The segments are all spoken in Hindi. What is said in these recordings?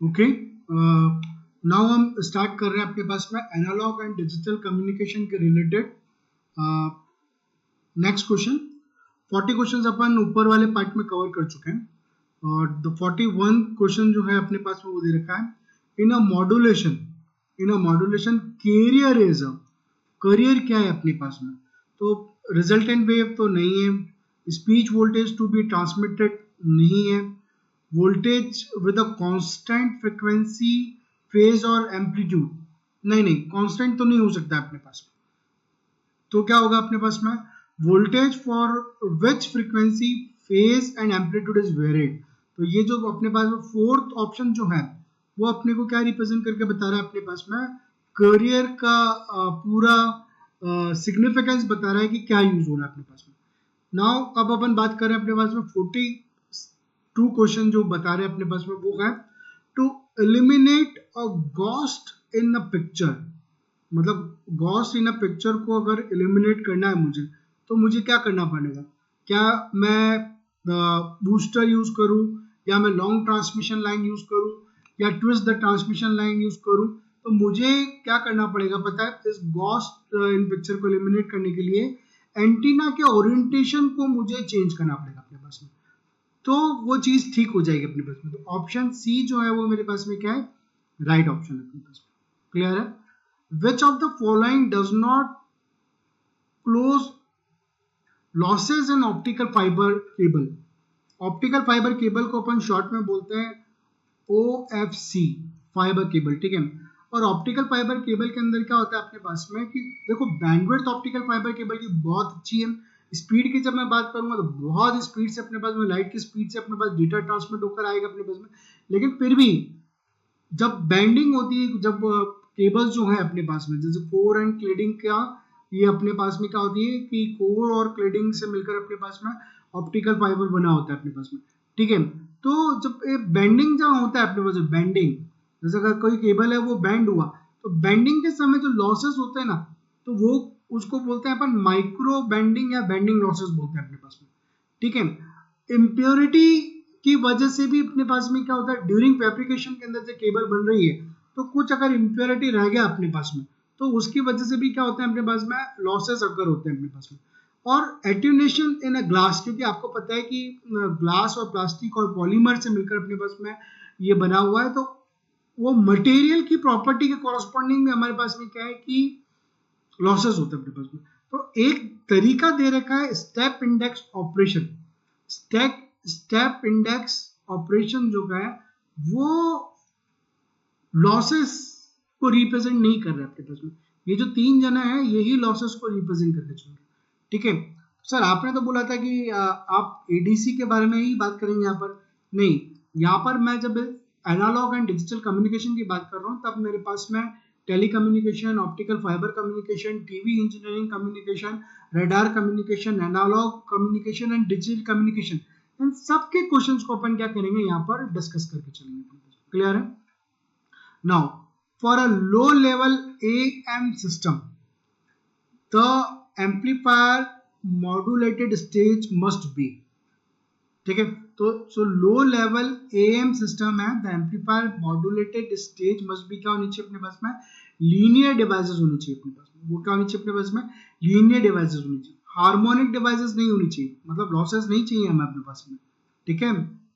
ओके, नाउ हम स्टार्ट कर रहे हैं अपने पास में एनालॉग एंड डिजिटल कम्युनिकेशन के रिलेटेड नेक्स्ट क्वेश्चन। 40 क्वेश्चन अपन ऊपर वाले पार्ट में कवर कर चुके हैं और द 41 क्वेश्चन जो है अपने पास में वो दे रखा है in a modulation carrier is a, carrier क्या है अपने पास में, तो रिजल्टेंट वेव तो नहीं है, speech voltage to be transmitted नहीं है, voltage with a constant frequency phase और एम्पलीट्यूड नहीं कांस्टेंट तो नहीं हो सकता अपने पास में, तो क्या होगा अपने पास में voltage for which frequency phase and amplitude is varied. तो ये जो अपने पास में फोर्थ ऑप्शन जो है वो अपने को क्या रिप्रेजेंट करके बता रहा है अपने पास में करियर का पूरा सिग्निफिकेंस बता रहा है कि क्या यूज हो रहा है अपने पास में। नाउ अब अपन बात करें अपने पास में 42 क्वेश्चन जो बता रहे हैं अपने पास में वो है to eliminate a ghost in a picture, मतलब घोस्ट इन अ पिक्चर को अगर एलिमिनेट करना है मुझे तो मुझे क्या करना पड़ेगा, क्या मैं बूस्टर यूज करूं या मैं लॉन्ग ट्रांसमिशन लाइन यूज करूं या twist the transmission line use करूं, तो मुझे क्या करना पड़ेगा पता है, इस घोस्ट इन पिक्चर को एलिमिनेट करने के लिए एंटीना के ओरिएंटेशन को मुझे चेंज करना पड़ेगा अपने पास में, तो वो चीज ठीक हो जाएगी अपने पास में। तो ऑप्शन सी जो है वो मेरे पास में क्या है, राइट ऑप्शन है अपने पास में। क्लियर है? Which of the following does not close losses in optical fibre cable. Optical fibre cable को अपन शॉर्ट में बोलते हैं OFC फाइबर केबल, ठीक है। और ऑप्टिकल फाइबर केबल के अंदर क्या होता है अपने पास में कि देखो बैंडविड्थ ऑप्टिकल फाइबर केबल की बहुत अच्छी है, स्पीड की जब मैं बात करूंगा तो बहुत स्पीड से अपने पास में लाइट की स्पीड से अपने पास डेटा ट्रांसमिट होकर आएगा अपने पास में, लेकिन फिर भी जब बैंडिंग होती है, जब केबल्स जो है अपने पास में जैसे कोर एंड क्लेडिंग का, ये अपने पास में क्या होती है कि कोर और क्लेडिंग से मिलकर अपने पास में ऑप्टिकल फाइबर बना होता है अपने पास में, ठीक है। तो जब ये बेंडिंग जहाँ होता है अपने पास में, बेंडिंग जैसे अगर कोई केबल है वो बेंड हुआ तो बेंडिंग के समय जो लॉसेस होते हैं ना, तो वो उसको बोलते हैं अपन माइक्रो बेंडिंग या बेंडिंग लॉसेस बोलते हैं अपने पास में, ठीक है। इम्प्योरिटी की वजह से भी अपने पास में क्या होता है ड्यूरिंग फैब्रिकेशन के अंदर से केबल बन रही है तो कुछ अगर इम्प्योरिटी रह गया अपने पास में तो उसकी वजह से भी क्या होता है अपने पास में लॉसेस अगर होते हैं अपने पास में। और एट्यूनेशन इन अ ग्लास, क्योंकि आपको पता है कि ग्लास और प्लास्टिक और पॉलीमर से मिलकर अपने पास में ये बना हुआ है, तो वो मटेरियल की प्रॉपर्टी के कॉरस्पॉन्डिंग में हमारे पास में क्या है कि लॉसेस होते हैं अपने पास में। तो एक तरीका दे रखा है step index operation, step index operation जो है वो लॉसेस को रिप्रेजेंट नहीं कर रहा है अपने पास में, ये जो तीन जना है यही लॉसेस को रिप्रेजेंट करके चल रहे हैं, ठीक है। सर आपने तो बोला था कि आप एडीसी के बारे में ही बात करेंगे, यहाँ पर नहीं, यहाँ पर मैं जब एनालॉग एंड डिजिटल कम्युनिकेशन की बात कर रहा हूँ तब मेरे पास में telecommunication, optical fibre communication, TV engineering communication, radar communication, analogue communication and digital communication, इन सबके क्वेश्चंस को अपन क्या करेंगे यहाँ पर डिस्कस करके चलेंगे। क्लियर है? Now for a low level AM system the amplifier modulated stage must be, ठीक है। तो सो लो लेवल AM सिस्टम है, the amplifier modulated stage must be क्या होनी चाहिए अपने पास में, लीनियर डिवाइसेस होनी चाहिए अपने पास में, वो क्या होनी चाहिए अपने पास में, लीनियर डिवाइसेस होनी चाहिए, हार्मोनिक डिवाइसेस नहीं होनी चाहिए, मतलब लॉसेस नहीं चाहिए हमें अपने पास में, ठीक है,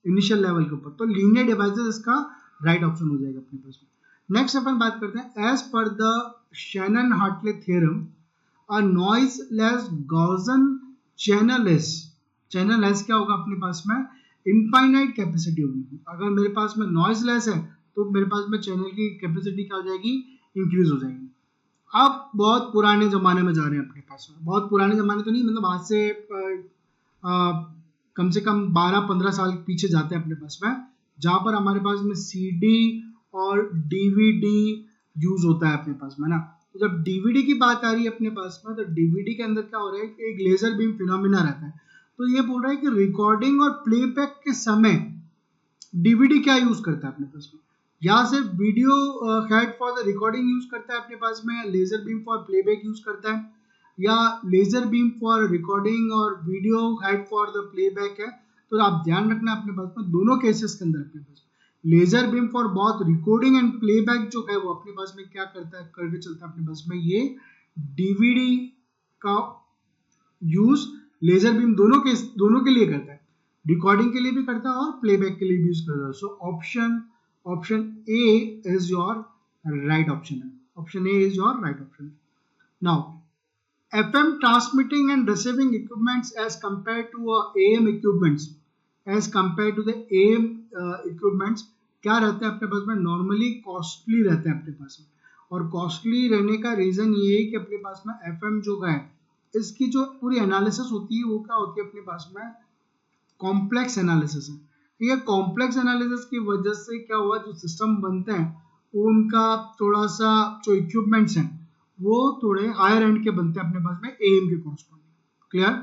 इनिशियल लेवल के ऊपर, तो लीनियर डिवाइसेस इसका राइट ऑप्शन हो जाएगा अपने पास में। नेक्स्ट अपन बात करते हैं एज पर the Shannon Hartley theorem a noiseless Gaussian channel क्या होगा अपने पास में, इनफाइनाइट कैपेसिटी होगी। अगर मेरे पास में नॉइजलेस है तो मेरे पास में चैनल की कैपेसिटी क्या हो जाएगी, इंक्रीज हो जाएगी। अब बहुत पुराने जमाने में जा रहे हैं अपने पास में, बहुत पुराने जमाने तो नहीं, मतलब आज से कम से कम 12-15 साल पीछे जाते हैं अपने पास में, जहां पर हमारे पास में CD और DVD यूज होता है अपने पास में ना। तो जब DVD की बात आ रही है अपने पास में तो DVD के अंदर क्या हो रहा है कि एक लेजर बीम फिनोमिना रहता है, तो ये बोल रहा है कि रिकॉर्डिंग और प्लेबैक के समय DVD क्या यूज करता है अपने पास में, या सिर्फ video head for the recording use करता है अपने पास में, laser beam for playback use करता है, या लेजर बीम फॉर रिकॉर्डिंग और video head for the playback है। तो आप ध्यान रखना अपने पास में दोनों केसेस के अंदर अपने पास laser beam for both recording and playback जो है वो अपने पास में क्या करता है, करके चलता है अपने पास में, ये डीवीडी का यूज लेजर बीम दोनों के लिए करता है, रिकॉर्डिंग के लिए भी करता है और प्लेबैक के लिए भी यूज करता है। So option A is your right option है, option A is your right option. Now FM transmitting and receiving equipments as compared to AM equipments, as compared to the AM equipments क्या रहते हैं अपने पास में, नॉर्मली कॉस्टली रहते हैं अपने पास में। और कॉस्टली रहने का रीजन ये है कि अपने पास में FM जो है इसकी जो पूरी एनालिसिस होती है वो क्या होती है अपने पास में, कॉम्प्लेक्स एनालिसिस है। ठीक है, कॉम्प्लेक्स एनालिसिस की वजह से क्या हुआ, जो सिस्टम बनते हैं वो उनका थोड़ा सा जो इक्विपमेंट्स हैं वो थोड़े हायर एंड के बनते हैं अपने पास में एएम के corresponding. Clear?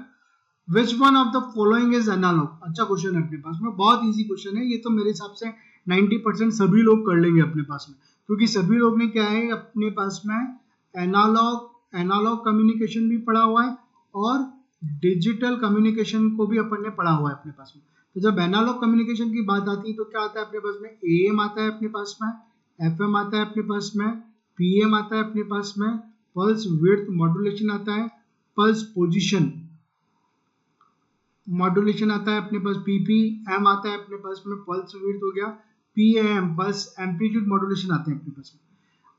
Which one of the following is analog? अच्छा क्वेश्चन है अपने पास में, बहुत इजी क्वेश्चन है ये तो, मेरे हिसाब से 90% सभी लोग कर लेंगे अपने पास में, क्योंकि सभी लोग ने क्या है अपने पास में एनालॉग कम्युनिकेशन भी पढ़ा हुआ है और डिजिटल कम्युनिकेशन को भी अपन ने पढ़ा हुआ है अपने पास में। तो जब एनालॉग कम्युनिकेशन की बात आती है तो क्या आता है अपने पास में, एएम आता है अपने पास में, एफएम आता है अपने पास में, पीएम आता है अपने पास में, पल्स विड्थ मॉड्यूलेशन आता है, पल्स पोजीशन मॉड्यूलेशन आता है अपने पास, पीपीएम आता है अपने पास में, पल्स विड्थ हो गया, पीएम पल्स एम्पलीट्यूड मॉड्यूलेशन आते हैं अपने पास में।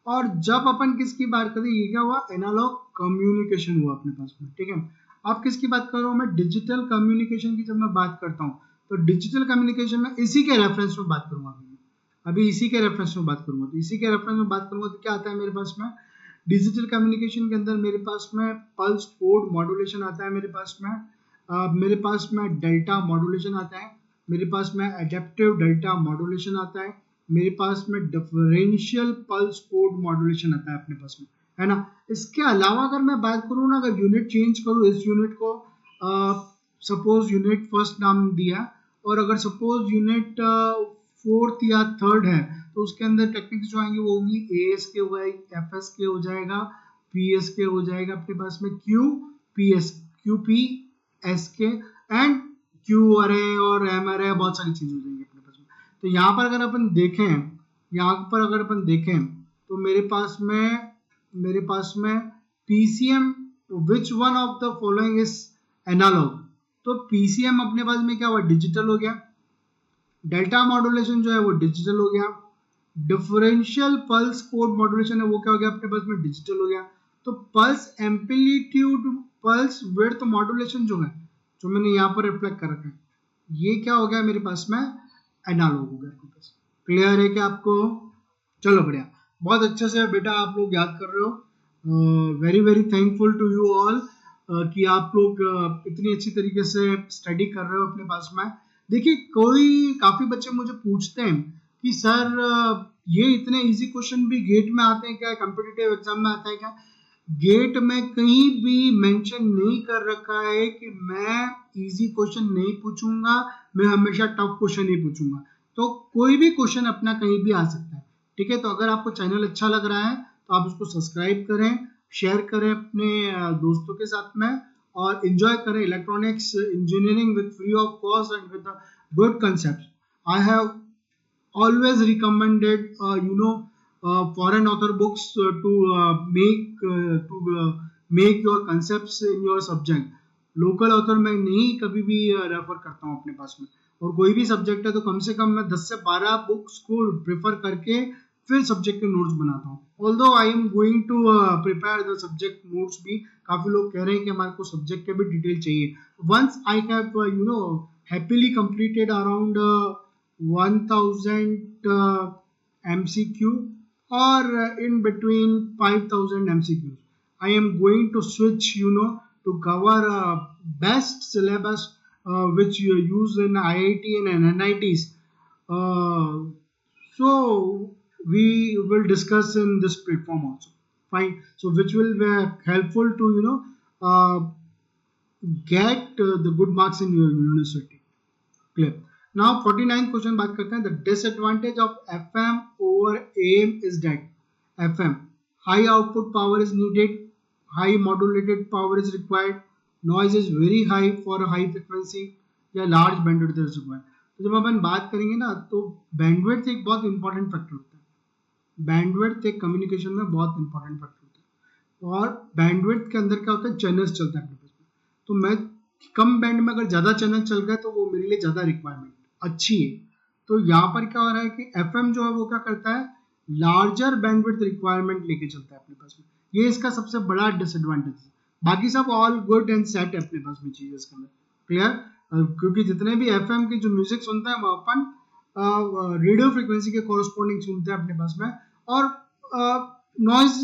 और जब अपन किसकी बात करें, ये क्या हुआ, एनालॉग कम्युनिकेशन हुआ अपने पास में। ठीक है, आप किसकी बात कर रहा हूँ मैं, डिजिटल कम्युनिकेशन की जब मैं बात करता हूँ तो डिजिटल कम्युनिकेशन में इसी के रेफरेंस में बात करूंगा, अभी इसी के रेफरेंस में बात करूंगा। तो इसी के रेफरेंस में बात करूंगा तो क्या आता है मेरे पास में, डिजिटल कम्युनिकेशन के अंदर मेरे पास में पल्स कोड मॉड्यूलेशन आता है, मेरे पास में डेल्टा मॉड्यूलेशन आता है, मेरे पास में एडेप्टिव डेल्टा मॉड्यूलेशन आता है, मेरे पास में डिफरेंशियल पल्स कोड मॉड्यूलेशन आता है अपने पास में, है ना। इसके अलावा अगर मैं बात करूँ ना, अगर यूनिट चेंज करूँ, इस यूनिट को सपोज यूनिट फर्स्ट नाम दिया और अगर सपोज यूनिट फोर्थ या थर्ड है तो उसके अंदर टेक्निक्स जो आएंगे वो होंगी एएस के हो जाएगी, एफएस के हो जाएगा, पीएस के हो जाएगा अपने पास में, क्यूपीएस के एंड क्यू अरे और एम अरे, बहुत सारी चीजें हो जाएंगी अपने पास में। तो यहाँ पर अगर अपन देखें तो मेरे पास में PCM, which one of the following is analog, तो पीसीएम अपने पास में क्या हुआ, डिजिटल हो गया, डेल्टा मॉड्यूलेशन जो है वो डिजिटल हो गया, डिफरेंशियल पल्स कोड मॉड्यूलेशन है वो क्या हो गया अपने पास में, डिजिटल हो गया। तो pulse amplitude pulse width modulation जो है, जो मैंने यहाँ पर रिफ्लेक्ट कर रखा है, ये क्या हो गया मेरे पास में, एनालॉग हो गया अपने पास। क्लियर है क्या आपको? चलो बढ़िया, बहुत अच्छे से बेटा आप लोग याद कर रहे हो। Very very thankful to you all कि आप लोग इतनी अच्छी तरीके से स्टडी कर रहे हो अपने पास में। देखिए काफी बच्चे मुझे पूछते हैं कि सर ये इतने इजी क्वेश्चन भी गेट में आते हैं क्या, कॉम्पिटिटिव एग्जाम में आता है क्या? गेट में कहीं भी मेंशन नहीं कर रखा है कि मैं इजी क्वेश्चन नहीं पूछूंगा, मैं हमेशा टफ क्वेश्चन ही पूछूंगा। तो कोई भी क्वेश्चन अपना कहीं भी आ सकता है। ठीक है, तो अगर आपको चैनल अच्छा लग रहा है तो आप उसको सब्सक्राइब करें, शेयर करें अपने दोस्तों के साथ में और एंजॉय करें electronics engineering with free of cost and with good concept. I have always recommended foreign author books to make your concepts in your subject. Local author मैं नहीं कभी भी रेफर करता हूँ अपने पास में, और कोई भी सब्जेक्ट है तो कम से कम मैं 10 से 12 बुक्स को प्रेफर करके फिर सब्जेक्ट के नोट्स बनाता हूँ। Although I am going to prepare the subject notes भी, काफी लोग कह रहे हैं कि हमारे को सब्जेक्ट के भी डिटेल चाहिए। Once I have happily completed around 1000 MCQ or in between 5000 MCQs. I am going to switch, to cover best syllabus which you use in IIT and NITs. So we will discuss in this platform also. Fine. So which will be helpful to get the good marks in your university. Clear. Now 49th question बात करते हैं, the disadvantage of FM over AM is that FM high output power is needed, high modulated power is required, noise is very high for high frequency या लार्ज बैंडविड्थ इज रिक्वायर्ड। तो जब अपन बात करेंगे ना तो बैंडविड्थ एक बहुत इंपॉर्टेंट फैक्टर होता है। बैंडविड्थ एक कम्युनिकेशन में बहुत इंपॉर्टेंट फैक्टर होता है। और बैंडविड्थ के अंदर क्या होता है, चैनल्स चलता है अपने पास में। तो मैं कम बैंड में अगर ज्यादा चैनल चल गए तो वो मेरे लिए ज्यादा रिक्वायरमेंट अच्छी है। तो यहाँ पर क्या हो रहा है कि एफएम जो है वो क्या करता है, लार्जर बैंडविड्थ रिक्वायरमेंट लेके चलता है अपने पास में। ये इसका सबसे बड़ा डिसएडवांटेज है। बाकी सब ऑल गुड एंड सेट है अपने पास में चीजें इसके अंदर, क्लियर। क्योंकि जितने भी एफएम की जो म्यूजिक सुनते हैं वो अपन रेडियो फ्रीक्वेंसी के कॉरस्पॉन्डिंग सुनते हैं अपने पास में, और नॉइज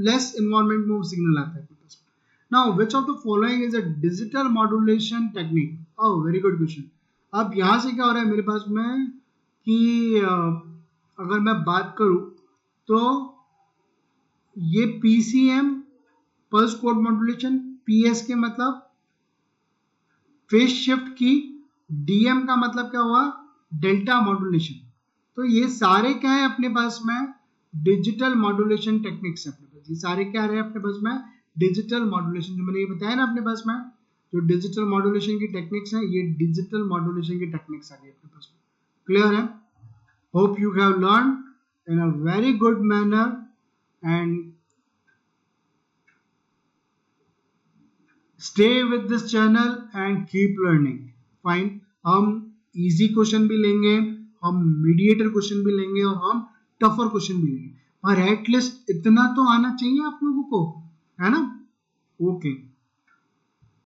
लेस इन्वायरमेंट में वो सिग्नल आता है अपने पास में। Now which of the following is a digital modulation technique? Oh very good question. अब यहाँ से क्या हो रहा है मेरे पास में कि अगर मैं बात करूं तो ये PCM pulse code modulation, PSK मतलब फेज शिफ्ट की, डीएम का मतलब क्या हुआ, डेल्टा मॉड्यूलेशन। तो ये सारे क्या है अपने पास में, डिजिटल मॉड्यूलेशन टेक्निक्स है अपने पास। ये सारे क्या रहे अपने पास में, डिजिटल मॉड्यूलेशन। जो मैंने ये बताया ना अपने पास में, जो डिजिटल मॉड्यूलेशन की टेक्निक्स हैं, ये डिजिटल मॉड्यूलेशन की टेक्निक्स आ गई अपने पास में, क्लियर है। Hope you have learn in a very good manner and stay with this channel and keep learning. Fine. हम easy क्वेश्चन भी लेंगे, हम मीडिएटर क्वेश्चन भी लेंगे, और हम टफर क्वेश्चन भी लेंगे, और एटलीस्ट इतना तो आना चाहिए आप लोगों को, है ना। ओके